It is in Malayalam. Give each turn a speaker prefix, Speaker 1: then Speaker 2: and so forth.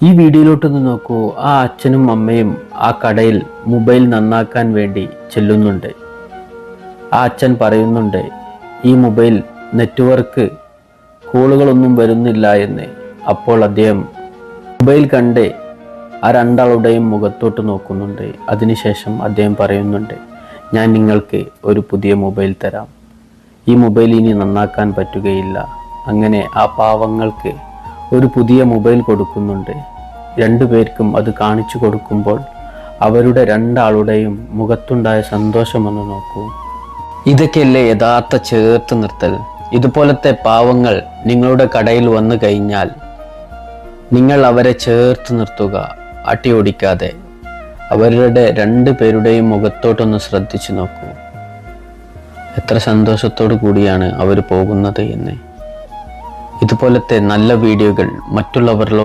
Speaker 1: ഈ വീഡിയോയിലോട്ടൊന്ന് നോക്കൂ. ആ അച്ഛനും അമ്മയും ആ കടയിൽ മൊബൈൽ നന്നാക്കാൻ വേണ്ടി ചെല്ലുന്നുണ്ട്. ആ അച്ഛൻ പറയുന്നുണ്ട്, ഈ മൊബൈൽ നെറ്റ്വർക്ക് കോളുകളൊന്നും വരുന്നില്ല എന്ന്. അപ്പോൾ അദ്ദേഹം മൊബൈൽ കണ്ട് ആ രണ്ടാളുടെയും മുഖത്തോട്ട് നോക്കുന്നുണ്ട്. അതിനുശേഷം അദ്ദേഹം പറയുന്നുണ്ട്, ഞാൻ നിങ്ങൾക്ക് ഒരു പുതിയ മൊബൈൽ തരാം. ഈ മൊബൈൽ ഇനി നന്നാക്കാൻ പറ്റുകയില്ല. അങ്ങനെ ആ പാവങ്ങൾക്ക് ഒരു പുതിയ മൊബൈൽ കൊടുക്കുന്നുണ്ട്. രണ്ടുപേർക്കും അത് കാണിച്ചു കൊടുക്കുമ്പോൾ അവരുടെ രണ്ടാളുടെയും മുഖത്തുണ്ടായ സന്തോഷമൊന്ന് നോക്കൂ. ഇതൊക്കെയല്ലേ യഥാർത്ഥ ചേർത്ത് നിർത്തൽ. ഇതുപോലത്തെ പാവങ്ങൾ നിങ്ങളുടെ കടയിൽ വന്നു കഴിഞ്ഞാൽ നിങ്ങൾ അവരെ ചേർത്ത് നിർത്തുക, അട്ടിയോടിക്കാതെ. അവരുടെ രണ്ടുപേരുടെയും മുഖത്തോട്ടൊന്ന് ശ്രദ്ധിച്ചു നോക്കൂ. എത്ര സന്തോഷത്തോടു കൂടിയാണ് അവർ പോകുന്നത് എന്ന്. ഇതുപോലത്തെ നല്ല വീഡിയോകൾ മറ്റുള്ളവരിലോ